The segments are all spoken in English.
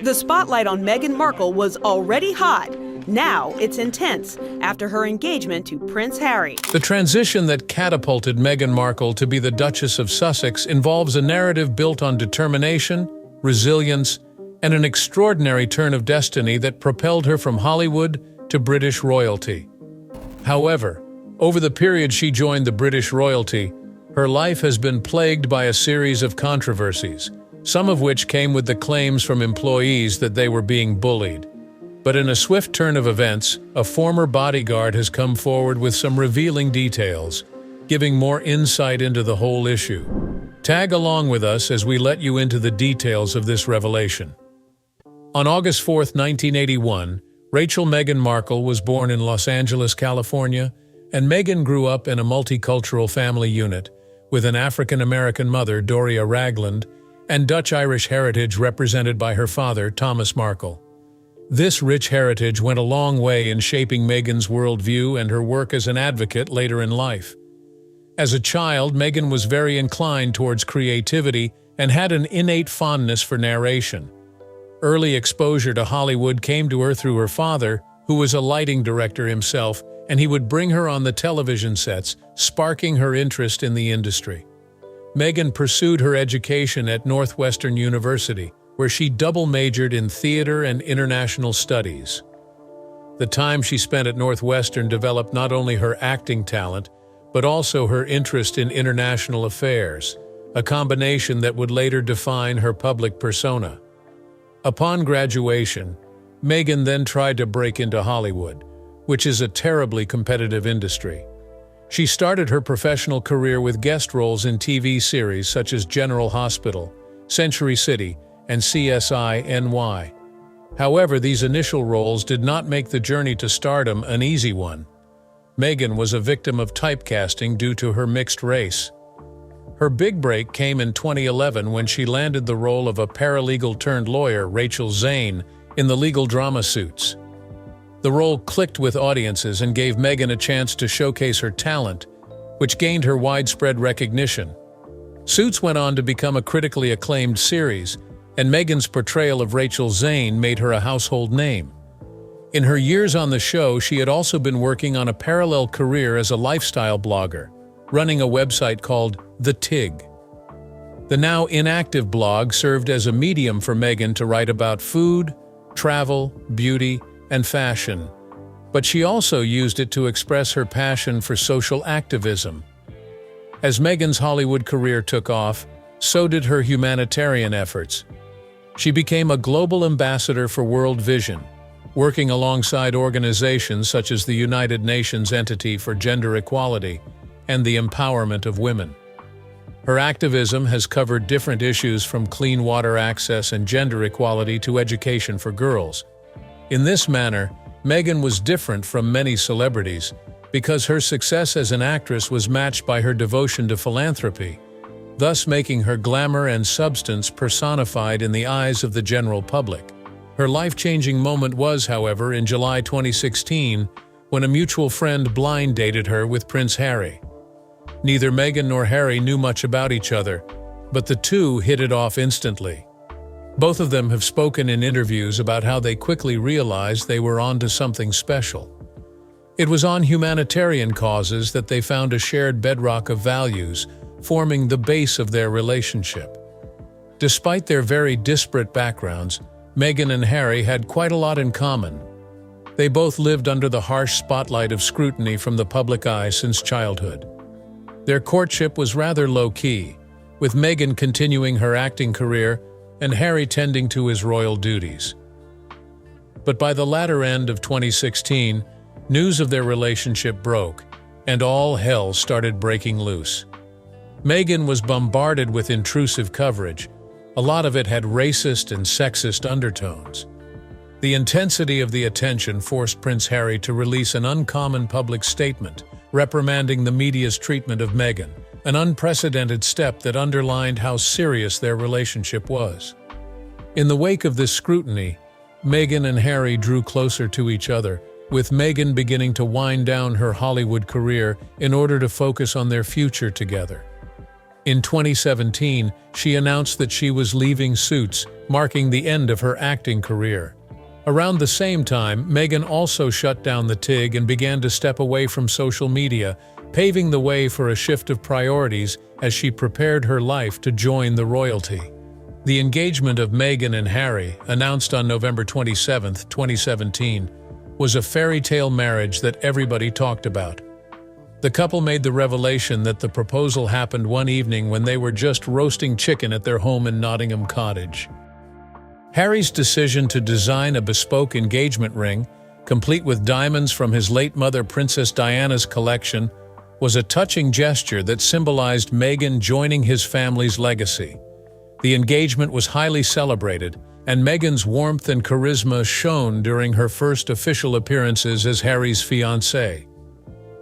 The spotlight on Meghan Markle was already hot. Now it's intense after her engagement to Prince Harry. The transition that catapulted Meghan Markle to be the Duchess of Sussex involves a narrative built on determination, resilience, and an extraordinary turn of destiny that propelled her from Hollywood to British royalty. However, over the period she joined the British royalty, her life has been plagued by a series of controversies, some of which came with the claims from employees that they were being bullied. But in a swift turn of events, a former bodyguard has come forward with some revealing details, giving more insight into the whole issue. Tag along with us as we let you into the details of this revelation. On August 4, 1981, Rachel Meghan Markle was born in Los Angeles, California, and Meghan grew up in a multicultural family unit with an African-American mother, Doria Ragland, and Dutch-Irish heritage represented by her father, Thomas Markle. This rich heritage went a long way in shaping Meghan's worldview and her work as an advocate later in life. As a child, Meghan was very inclined towards creativity and had an innate fondness for narration. Early exposure to Hollywood came to her through her father, who was a lighting director himself, and he would bring her on the television sets, sparking her interest in the industry. Meghan pursued her education at Northwestern University, where she double-majored in theater and international studies. The time she spent at Northwestern developed not only her acting talent, but also her interest in international affairs, a combination that would later define her public persona. Upon graduation, Meghan then tried to break into Hollywood, which is a terribly competitive industry. She started her professional career with guest roles in TV series such as General Hospital, Century City, and CSI NY. However, these initial roles did not make the journey to stardom an easy one. Meghan was a victim of typecasting due to her mixed race. Her big break came in 2011 when she landed the role of a paralegal-turned-lawyer, Rachel Zane, in the legal drama Suits. The role clicked with audiences and gave Meghan a chance to showcase her talent, which gained her widespread recognition. Suits went on to become a critically acclaimed series, and Meghan's portrayal of Rachel Zane made her a household name. In her years on the show, she had also been working on a parallel career as a lifestyle blogger, running a website called The Tig. The now inactive blog served as a medium for Meghan to write about food, travel, beauty, and fashion, but she also used it to express her passion for social activism. As Meghan's Hollywood career took off, so did her humanitarian efforts. She became a global ambassador for World Vision, working alongside organizations such as the United Nations Entity for Gender Equality and the Empowerment of Women. Her activism has covered different issues from clean water access and gender equality to education for girls. In this manner, Meghan was different from many celebrities because her success as an actress was matched by her devotion to philanthropy, thus making her glamour and substance personified in the eyes of the general public. Her life-changing moment was, however, in July 2016, when a mutual friend blind dated her with Prince Harry. Neither Meghan nor Harry knew much about each other, but the two hit it off instantly. Both of them have spoken in interviews about how they quickly realized they were onto something special. It was on humanitarian causes that they found a shared bedrock of values, forming the base of their relationship. Despite their very disparate backgrounds, Meghan and Harry had quite a lot in common. They both lived under the harsh spotlight of scrutiny from the public eye since childhood. Their courtship was rather low-key, with Meghan continuing her acting career and Harry tending to his royal duties. But by the latter end of 2016, news of their relationship broke, and all hell started breaking loose. Meghan was bombarded with intrusive coverage. A lot of it had racist and sexist undertones. The intensity of the attention forced Prince Harry to release an uncommon public statement, reprimanding the media's treatment of Meghan, an unprecedented step that underlined how serious their relationship was. In the wake of this scrutiny, Meghan and Harry drew closer to each other, with Meghan beginning to wind down her Hollywood career in order to focus on their future together. In 2017, she announced that she was leaving Suits, marking the end of her acting career. Around the same time, Meghan also shut down the TIG and began to step away from social media, paving the way for a shift of priorities as she prepared her life to join the royalty. The engagement of Meghan and Harry, announced on November 27, 2017, was a fairy tale marriage that everybody talked about. The couple made the revelation that the proposal happened one evening when they were just roasting chicken at their home in Nottingham Cottage. Harry's decision to design a bespoke engagement ring, complete with diamonds from his late mother Princess Diana's collection, was a touching gesture that symbolized Meghan joining his family's legacy. The engagement was highly celebrated, and Meghan's warmth and charisma shone during her first official appearances as Harry's fiancée.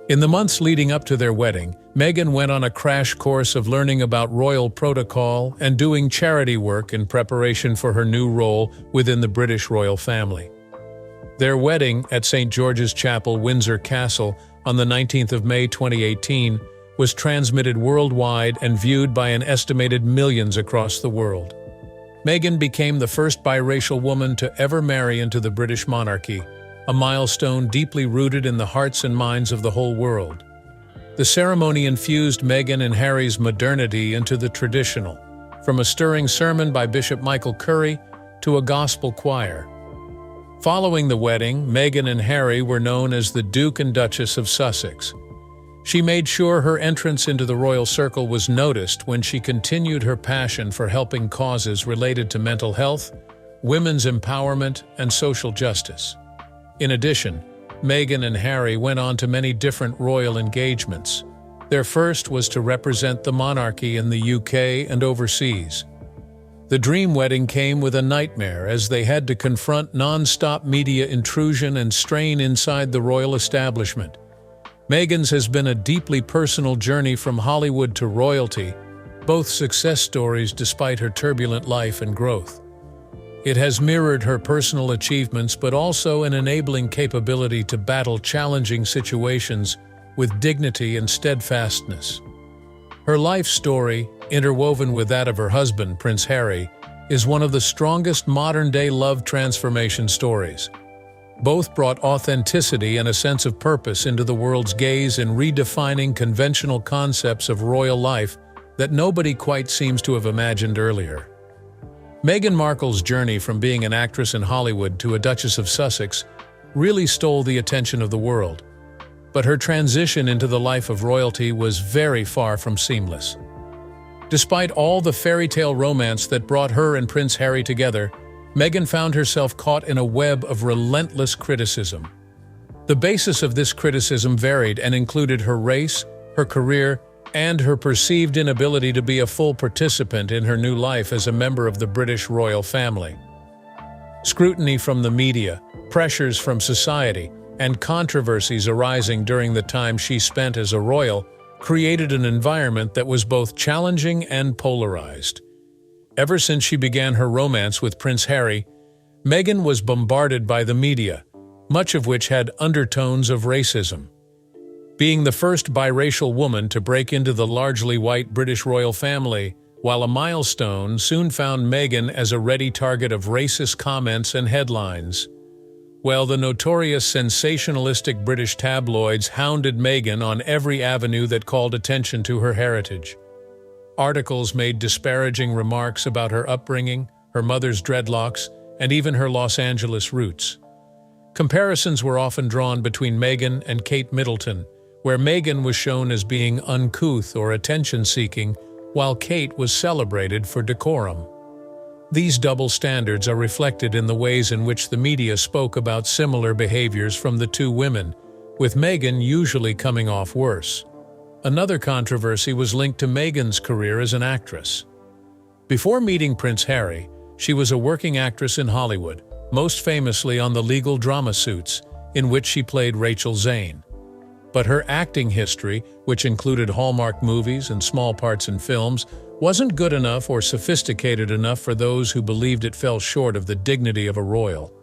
In the months leading up to their wedding, Meghan went on a crash course of learning about royal protocol and doing charity work in preparation for her new role within the British royal family. Their wedding at St. George's Chapel, Windsor Castle, on the 19th of May 2018, was transmitted worldwide and viewed by an estimated millions across the world. Meghan became the first biracial woman to ever marry into the British monarchy, a milestone deeply rooted in the hearts and minds of the whole world. The ceremony infused Meghan and Harry's modernity into the traditional, from a stirring sermon by Bishop Michael Curry to a gospel choir. Following the wedding, Meghan and Harry were known as the Duke and Duchess of Sussex. She made sure her entrance into the royal circle was noticed when she continued her passion for helping causes related to mental health, women's empowerment, and social justice. In addition, Meghan and Harry went on to many different royal engagements. Their first was to represent the monarchy in the UK and overseas. The dream wedding came with a nightmare as they had to confront non-stop media intrusion and strain inside the royal establishment. Meghan's has been a deeply personal journey from Hollywood to royalty, both success stories despite her turbulent life and growth. It has mirrored her personal achievements but also an enabling capability to battle challenging situations with dignity and steadfastness. Her life story, interwoven with that of her husband, Prince Harry, is one of the strongest modern-day love transformation stories. Both brought authenticity and a sense of purpose into the world's gaze in redefining conventional concepts of royal life that nobody quite seems to have imagined earlier. Meghan Markle's journey from being an actress in Hollywood to a Duchess of Sussex really stole the attention of the world. But her transition into the life of royalty was very far from seamless. Despite all the fairy tale romance that brought her and Prince Harry together, Meghan found herself caught in a web of relentless criticism. The basis of this criticism varied and included her race, her career, and her perceived inability to be a full participant in her new life as a member of the British royal family. Scrutiny from the media, pressures from society, and controversies arising during the time she spent as a royal created an environment that was both challenging and polarized. Ever since she began her romance with Prince Harry, Meghan was bombarded by the media, much of which had undertones of racism. Being the first biracial woman to break into the largely white British royal family, while a milestone, soon found Meghan as a ready target of racist comments and headlines. While the notorious sensationalistic British tabloids hounded Meghan on every avenue that called attention to her heritage. Articles made disparaging remarks about her upbringing, her mother's dreadlocks, and even her Los Angeles roots. Comparisons were often drawn between Meghan and Kate Middleton, where Meghan was shown as being uncouth or attention-seeking, while Kate was celebrated for decorum. These double standards are reflected in the ways in which the media spoke about similar behaviors from the two women, with Meghan usually coming off worse. Another controversy was linked to Meghan's career as an actress. Before meeting Prince Harry, she was a working actress in Hollywood, most famously on the legal drama Suits, in which she played Rachel Zane. But her acting history, which included Hallmark movies and small parts in films, wasn't good enough or sophisticated enough for those who believed it fell short of the dignity of a royal.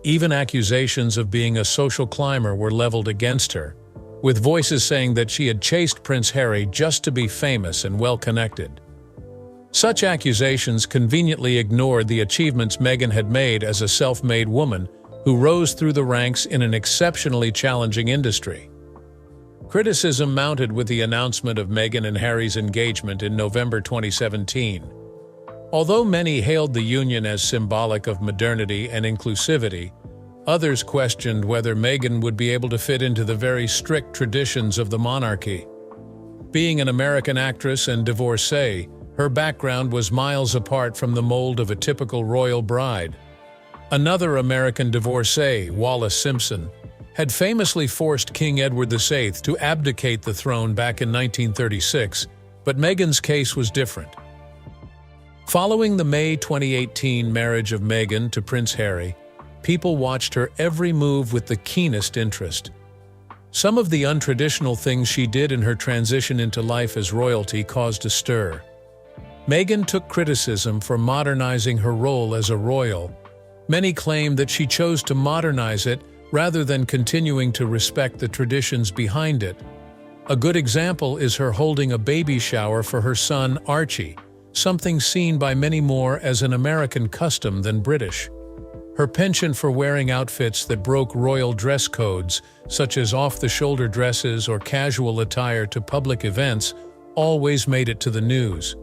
Even accusations of being a social climber were leveled against her. with voices saying that she had chased Prince Harry just to be famous and well-connected. Such accusations conveniently ignored the achievements Meghan had made as a self-made woman who rose through the ranks in an exceptionally challenging industry. Criticism mounted with the announcement of Meghan and Harry's engagement in November 2017. Although many hailed the union as symbolic of modernity and inclusivity, others questioned whether Meghan would be able to fit into the very strict traditions of the monarchy. Being an American actress and divorcee, her background was miles apart from the mold of a typical royal bride. Another American divorcee, Wallis Simpson, had famously forced King Edward VIII to abdicate the throne back in 1936, but Meghan's case was different. Following the May 2018 marriage of Meghan to Prince Harry, people watched her every move with the keenest interest. Some of the untraditional things she did in her transition into life as royalty caused a stir. Meghan took criticism for modernizing her role as a royal. Many claim that she chose to modernize it rather than continuing to respect the traditions behind it. A good example is her holding a baby shower for her son Archie, something seen by many more as an American custom than British. Her penchant for wearing outfits that broke royal dress codes, such as off-the-shoulder dresses or casual attire to public events, always made it to the news.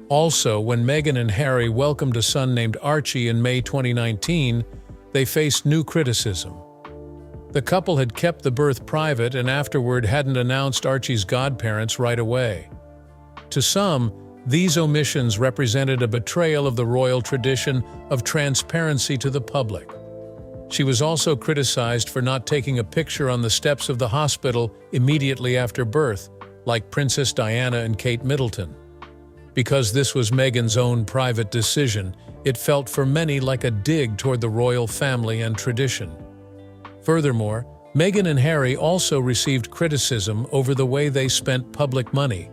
Also, when Meghan and Harry welcomed a son named Archie in May 2019, they faced new criticism. The couple had kept the birth private and afterward hadn't announced Archie's godparents right away. To some, these omissions represented a betrayal of the royal tradition of transparency to the public. She was also criticized for not taking a picture on the steps of the hospital immediately after birth, like Princess Diana and Kate Middleton. Because this was Meghan's own private decision, it felt for many like a dig toward the royal family and tradition. Furthermore, Meghan and Harry also received criticism over the way they spent public money.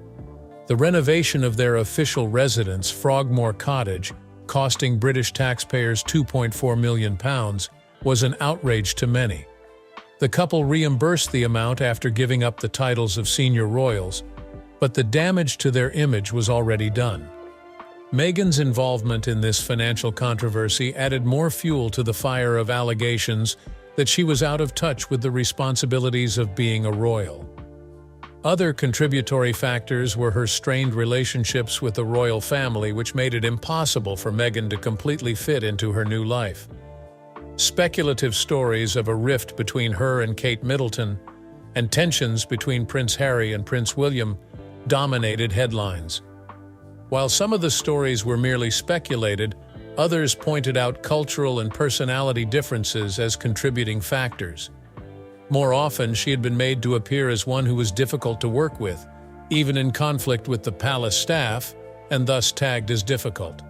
The renovation of their official residence, Frogmore Cottage, costing British taxpayers £2.4 million, was an outrage to many. The couple reimbursed the amount after giving up the titles of senior royals, but the damage to their image was already done. Meghan's involvement in this financial controversy added more fuel to the fire of allegations that she was out of touch with the responsibilities of being a royal. Other contributory factors were her strained relationships with the royal family, which made it impossible for Meghan to completely fit into her new life. Speculative stories of a rift between her and Kate Middleton, and tensions between Prince Harry and Prince William, dominated headlines. While some of the stories were merely speculated, others pointed out cultural and personality differences as contributing factors. More often, she had been made to appear as one who was difficult to work with, even in conflict with the palace staff, and thus tagged as difficult.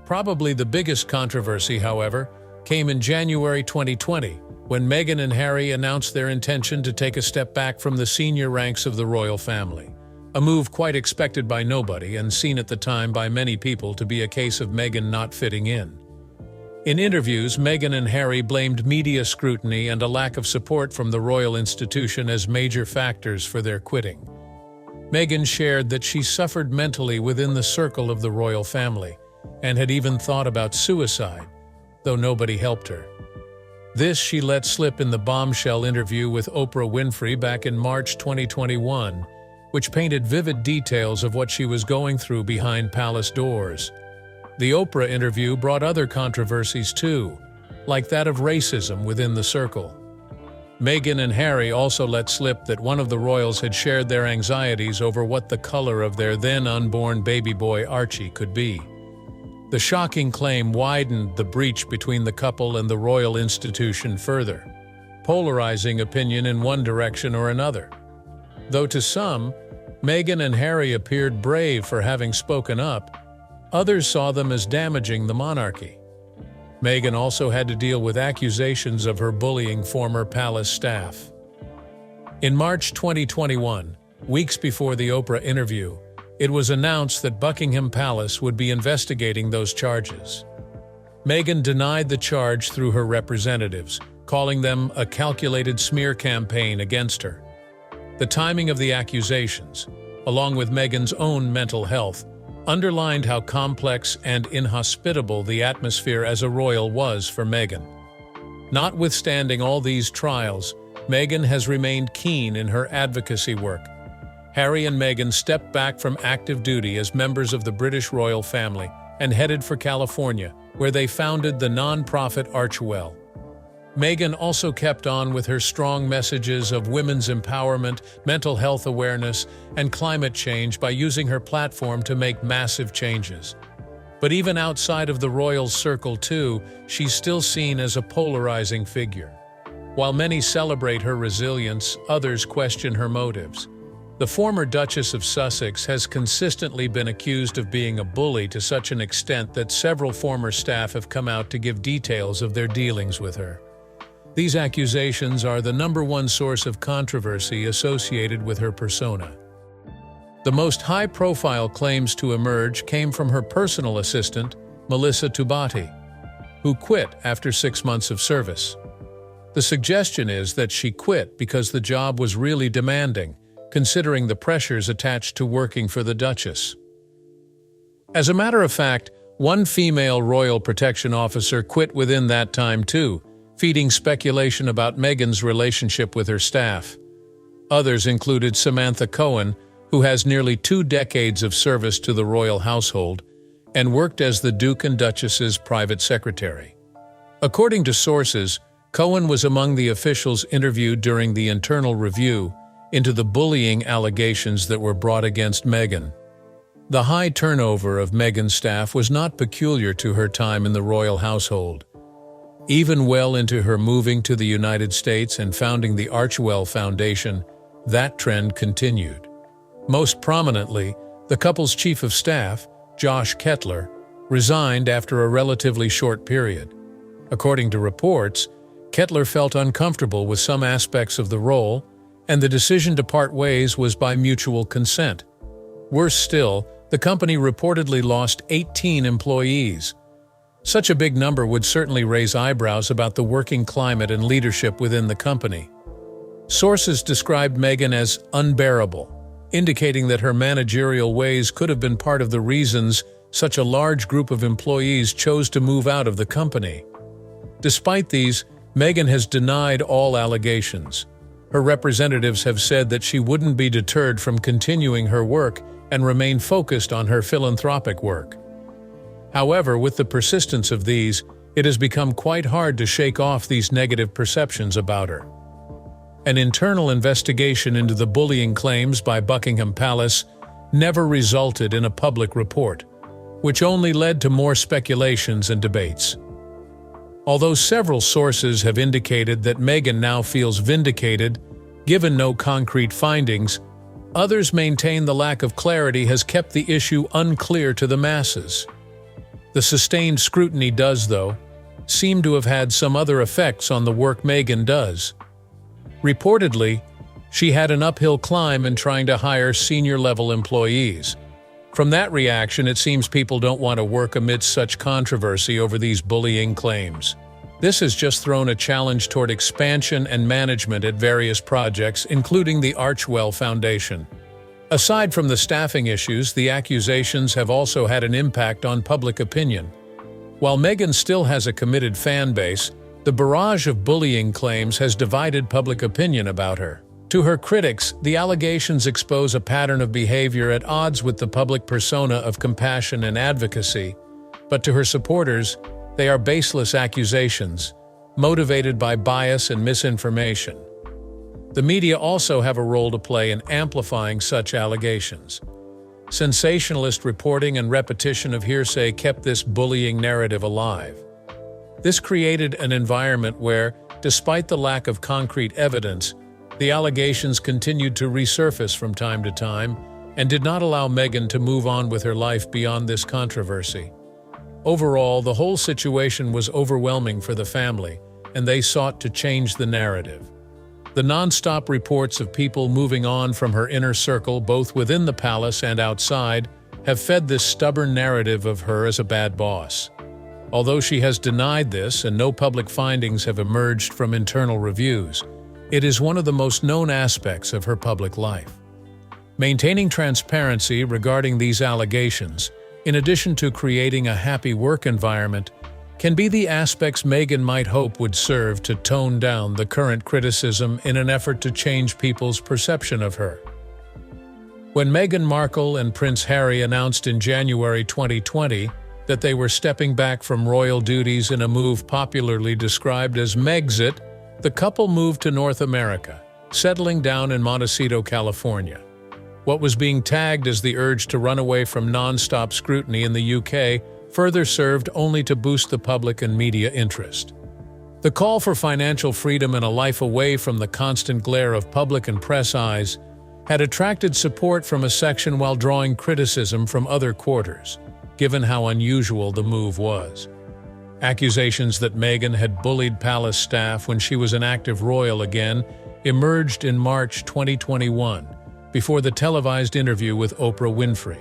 Probably the biggest controversy, however, came in January 2020, when Meghan and Harry announced their intention to take a step back from the senior ranks of the royal family. A move quite expected by nobody and seen at the time by many people to be a case of Meghan not fitting in. In interviews, Meghan and Harry blamed media scrutiny and a lack of support from the royal institution as major factors for their quitting. Meghan shared that she suffered mentally within the circle of the royal family and had even thought about suicide, though nobody helped her. This she let slip in the bombshell interview with Oprah Winfrey back in March 2021, which painted vivid details of what she was going through behind palace doors. The Oprah interview brought other controversies too, like that of racism within the circle. Meghan and Harry also let slip that one of the royals had shared their anxieties over what the color of their then-unborn baby boy Archie could be. The shocking claim widened the breach between the couple and the royal institution further, polarizing opinion in one direction or another. Though to some, Meghan and Harry appeared brave for having spoken up, others saw them as damaging the monarchy. Meghan also had to deal with accusations of her bullying former palace staff. In March 2021, weeks before the Oprah interview, it was announced that Buckingham Palace would be investigating those charges. Meghan denied the charge through her representatives, calling them a calculated smear campaign against her. The timing of the accusations, along with Meghan's own mental health, underlined how complex and inhospitable the atmosphere as a royal was for Meghan. Notwithstanding all these trials, Meghan has remained keen in her advocacy work. Harry and Meghan stepped back from active duty as members of the British royal family and headed for California, where they founded the non-profit Archewell. Meghan also kept on with her strong messages of women's empowerment, mental health awareness, and climate change by using her platform to make massive changes. But even outside of the royal circle too, she's still seen as a polarizing figure. While many celebrate her resilience, others question her motives. The former Duchess of Sussex has consistently been accused of being a bully to such an extent that several former staff have come out to give details of their dealings with her. These accusations are the #1 source of controversy associated with her persona. The most high-profile claims to emerge came from her personal assistant, Melissa Tubati, who quit after 6 months of service. The suggestion is that she quit because the job was really demanding, considering the pressures attached to working for the Duchess. As a matter of fact, one female royal protection officer quit within that time too, feeding speculation about Meghan's relationship with her staff. Others included Samantha Cohen, who has nearly 2 decades of service to the royal household and worked as the Duke and Duchess's private secretary. According to sources, Cohen was among the officials interviewed during the internal review into the bullying allegations that were brought against Meghan. The high turnover of Meghan's staff was not peculiar to her time in the royal household. Even well into her moving to the United States and founding the Archewell Foundation, that trend continued. Most prominently, the couple's chief of staff, Josh Kettler, resigned after a relatively short period. According to reports, Kettler felt uncomfortable with some aspects of the role, and the decision to part ways was by mutual consent. Worse still, the company reportedly lost 18 employees. Such a big number would certainly raise eyebrows about the working climate and leadership within the company. Sources described Meghan as unbearable, indicating that her managerial ways could have been part of the reasons such a large group of employees chose to move out of the company. Despite these, Meghan has denied all allegations. Her representatives have said that she wouldn't be deterred from continuing her work and remain focused on her philanthropic work. However, with the persistence of these, it has become quite hard to shake off these negative perceptions about her. An internal investigation into the bullying claims by Buckingham Palace never resulted in a public report, which only led to more speculations and debates. Although several sources have indicated that Meghan now feels vindicated, given no concrete findings, others maintain the lack of clarity has kept the issue unclear to the masses. The sustained scrutiny does, though, seem to have had some other effects on the work Meghan does. Reportedly, she had an uphill climb in trying to hire senior-level employees. From that reaction, it seems people don't want to work amidst such controversy over these bullying claims. This has just thrown a challenge toward expansion and management at various projects, including the Archewell Foundation. Aside from the staffing issues, the accusations have also had an impact on public opinion. While Meghan still has a committed fan base, the barrage of bullying claims has divided public opinion about her. To her critics, the allegations expose a pattern of behavior at odds with the public persona of compassion and advocacy, but to her supporters, they are baseless accusations, motivated by bias and misinformation. The media also have a role to play in amplifying such allegations. Sensationalist reporting and repetition of hearsay kept this bullying narrative alive. This created an environment where, despite the lack of concrete evidence, the allegations continued to resurface from time to time and did not allow Meghan to move on with her life beyond this controversy. Overall, the whole situation was overwhelming for the family, and they sought to change the narrative. The non-stop reports of people moving on from her inner circle, both within the palace and outside, have fed this stubborn narrative of her as a bad boss. Although she has denied this and no public findings have emerged from internal reviews, It is one of the most known aspects of her public life. Maintaining transparency regarding these allegations, in addition to creating a happy work environment, can be the aspects Meghan might hope would serve to tone down the current criticism in an effort to change people's perception of her. When Meghan Markle and Prince Harry announced in January 2020 that they were stepping back from royal duties in a move popularly described as Megxit, the couple moved to North America, settling down in Montecito, California. What was being tagged as the urge to run away from non-stop scrutiny in the UK further served only to boost the public and media interest. The call for financial freedom and a life away from the constant glare of public and press eyes had attracted support from a section while drawing criticism from other quarters, given how unusual the move was. Accusations that Meghan had bullied palace staff when she was an active royal again emerged in March 2021, before the televised interview with Oprah Winfrey.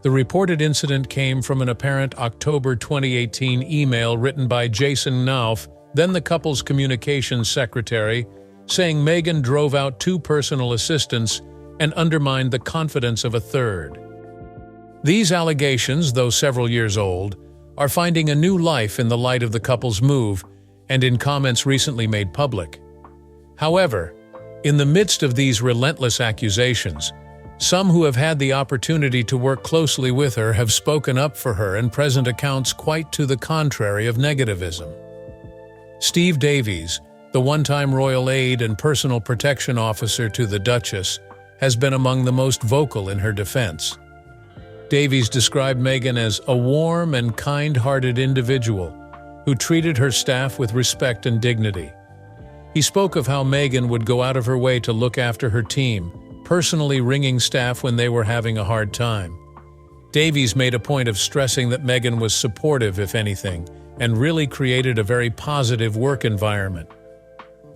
The reported incident came from an apparent October 2018 email written by Jason Nauf, then the couple's communications secretary, saying Meghan drove out 2 personal assistants and undermined the confidence of a third. These allegations, though several years old, are finding a new life in the light of the couple's move and in comments recently made public. However, in the midst of these relentless accusations, some who have had the opportunity to work closely with her have spoken up for her and present accounts quite to the contrary of negativism. Steve Davies, the one-time royal aide and personal protection officer to the Duchess, has been among the most vocal in her defense. Davies described Meghan as a warm and kind-hearted individual who treated her staff with respect and dignity. He spoke of how Meghan would go out of her way to look after her team, personally ringing staff when they were having a hard time. Davies made a point of stressing that Meghan was supportive, if anything, and really created a very positive work environment.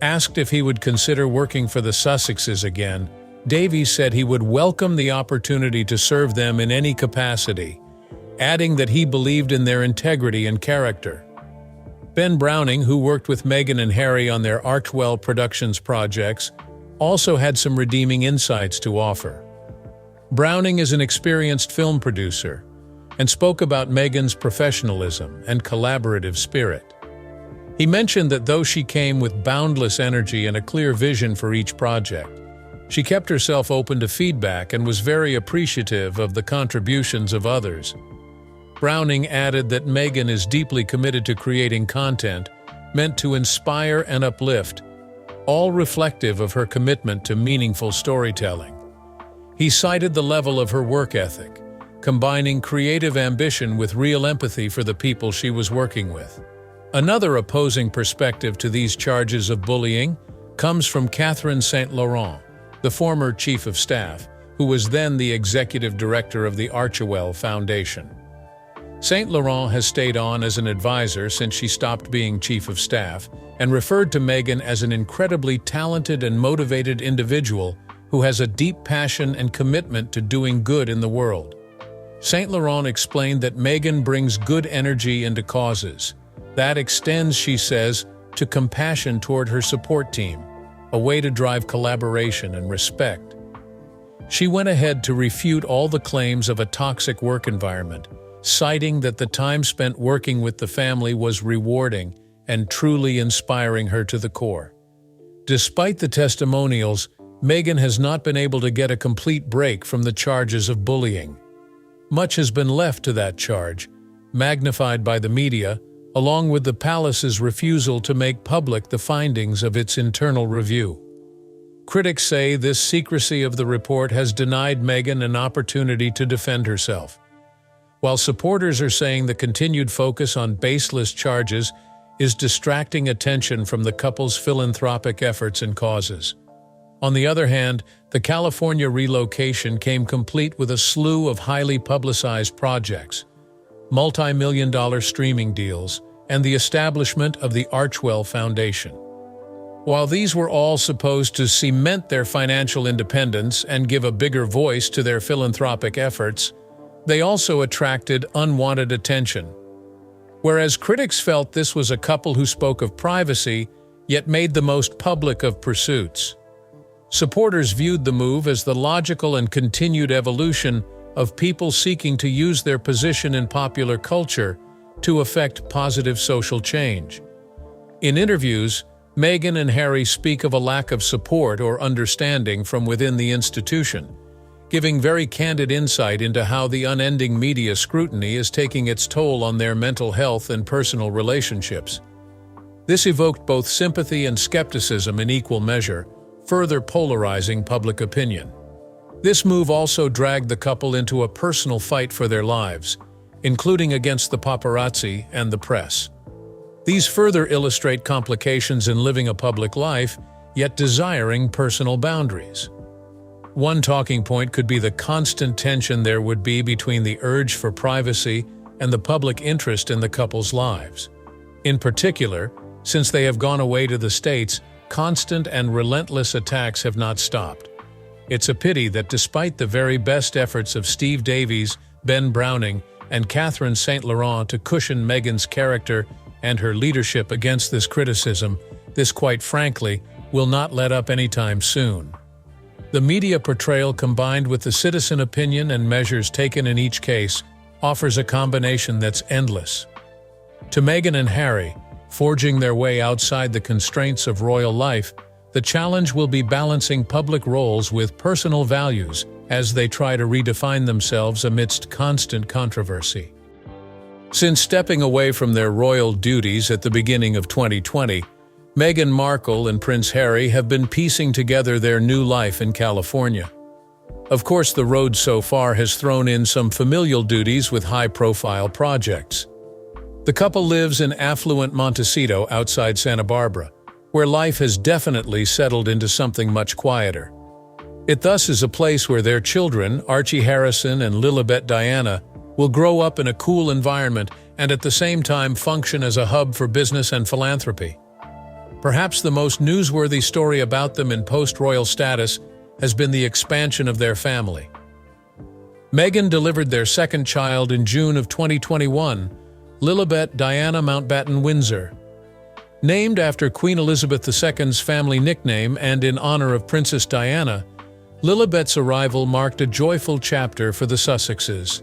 Asked if he would consider working for the Sussexes again, Davies said he would welcome the opportunity to serve them in any capacity, adding that he believed in their integrity and character. Ben Browning, who worked with Meghan and Harry on their Archwell Productions projects, also had some redeeming insights to offer. Browning is an experienced film producer and spoke about Meghan's professionalism and collaborative spirit. He mentioned that though she came with boundless energy and a clear vision for each project, she kept herself open to feedback and was very appreciative of the contributions of others. Browning added that Meghan is deeply committed to creating content meant to inspire and uplift, all reflective of her commitment to meaningful storytelling. He cited the level of her work ethic, combining creative ambition with real empathy for the people she was working with. Another opposing perspective to these charges of bullying comes from Catherine St. Laurent, the former chief of staff, who was then the executive director of the Archewell Foundation. St. Laurent has stayed on as an advisor since she stopped being chief of staff and referred to Meghan as an incredibly talented and motivated individual who has a deep passion and commitment to doing good in the world. St. Laurent explained that Meghan brings good energy into causes. That extends, she says, to compassion toward her support team, a way to drive collaboration and respect. She went ahead to refute all the claims of a toxic work environment, citing that the time spent working with the family was rewarding and truly inspiring her to the core. Despite the testimonials, Meghan has not been able to get a complete break from the charges of bullying. Much has been left to that charge, magnified by the media, along with the palace's refusal to make public the findings of its internal review. Critics say this secrecy of the report has denied Meghan an opportunity to defend herself, while supporters are saying the continued focus on baseless charges is distracting attention from the couple's philanthropic efforts and causes. On the other hand, the California relocation came complete with a slew of highly publicized projects, multi-million-dollar streaming deals, and the establishment of the Archewell Foundation. While these were all supposed to cement their financial independence and give a bigger voice to their philanthropic efforts, they also attracted unwanted attention. Whereas critics felt this was a couple who spoke of privacy, yet made the most public of pursuits. Supporters viewed the move as the logical and continued evolution of people seeking to use their position in popular culture to effect positive social change. In interviews, Meghan and Harry speak of a lack of support or understanding from within the institution, giving very candid insight into how the unending media scrutiny is taking its toll on their mental health and personal relationships. This evoked both sympathy and skepticism in equal measure, further polarizing public opinion. This move also dragged the couple into a personal fight for their lives, including against the paparazzi and the press. These further illustrate complications in living a public life, yet desiring personal boundaries. One talking point could be the constant tension there would be between the urge for privacy and the public interest in the couple's lives. In particular, since they have gone away to the States, constant and relentless attacks have not stopped. It's a pity that despite the very best efforts of Steve Davies, Ben Browning, and Catherine St. Laurent to cushion Meghan's character and her leadership against this criticism, this quite frankly will not let up anytime soon. The media portrayal combined with the citizen opinion and measures taken in each case offers a combination that's endless. To Meghan and Harry, forging their way outside the constraints of royal life, the challenge will be balancing public roles with personal values as they try to redefine themselves amidst constant controversy. Since stepping away from their royal duties at the beginning of 2020, Meghan Markle and Prince Harry have been piecing together their new life in California. Of course, the road so far has thrown in some familial duties with high-profile projects. The couple lives in affluent Montecito outside Santa Barbara, where life has definitely settled into something much quieter. It thus is a place where their children, Archie Harrison and Lilibet Diana, will grow up in a cool environment and at the same time function as a hub for business and philanthropy. Perhaps the most newsworthy story about them in post-royal status has been the expansion of their family. Meghan delivered their second child in June of 2021, Lilibet Diana Mountbatten Windsor. Named after Queen Elizabeth II's family nickname and in honor of Princess Diana, Lilibet's arrival marked a joyful chapter for the Sussexes.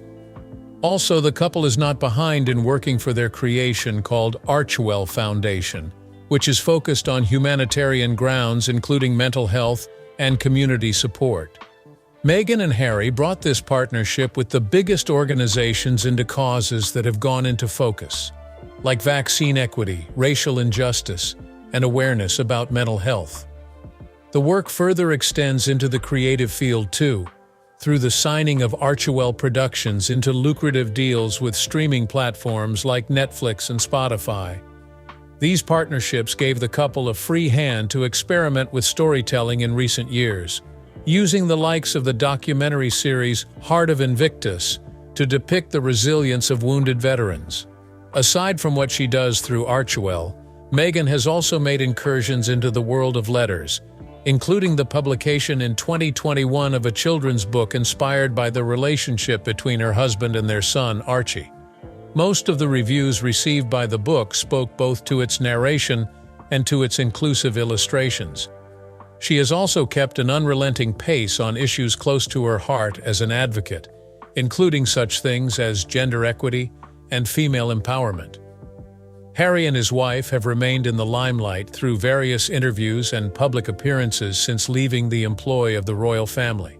Also, the couple is not behind in working for their creation called Archewell Foundation, which is focused on humanitarian grounds including mental health and community support. Meghan and Harry brought this partnership with the biggest organizations into causes that have gone into focus, like vaccine equity, racial injustice, and awareness about mental health. The work further extends into the creative field too, through the signing of Archewell Productions into lucrative deals with streaming platforms like Netflix and Spotify. These partnerships gave the couple a free hand to experiment with storytelling in recent years, using the likes of the documentary series Heart of Invictus to depict the resilience of wounded veterans. Aside from what she does through Archewell, Meghan has also made incursions into the world of letters, including the publication in 2021 of a children's book inspired by the relationship between her husband and their son, Archie. Most of the reviews received by the book spoke both to its narration and to its inclusive illustrations. She has also kept an unrelenting pace on issues close to her heart as an advocate, including such things as gender equity and female empowerment. Harry and his wife have remained in the limelight through various interviews and public appearances since leaving the employ of the royal family.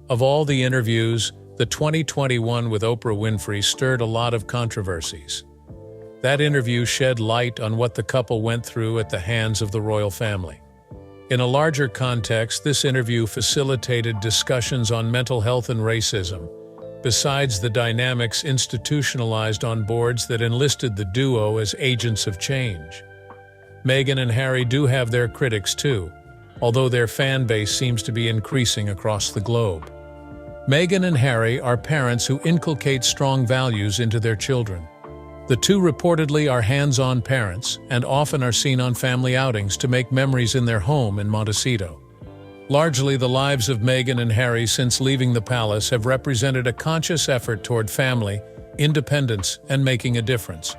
Of all the interviews, the 2021 with Oprah Winfrey stirred a lot of controversies. That interview shed light on what the couple went through at the hands of the royal family. In a larger context, this interview facilitated discussions on mental health and racism, besides the dynamics institutionalized on boards that enlisted the duo as agents of change. Meghan and Harry do have their critics too, although their fan base seems to be increasing across the globe. Meghan and Harry are parents who inculcate strong values into their children. The two reportedly are hands-on parents and often are seen on family outings to make memories in their home in Montecito. Largely, the lives of Meghan and Harry since leaving the palace have represented a conscious effort toward family, independence, and making a difference.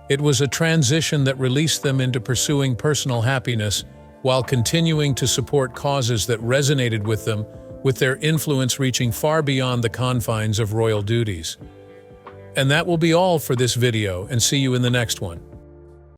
It was a transition that released them into pursuing personal happiness while continuing to support causes that resonated with them, with their influence reaching far beyond the confines of royal duties. And that will be all for this video, and see you in the next one.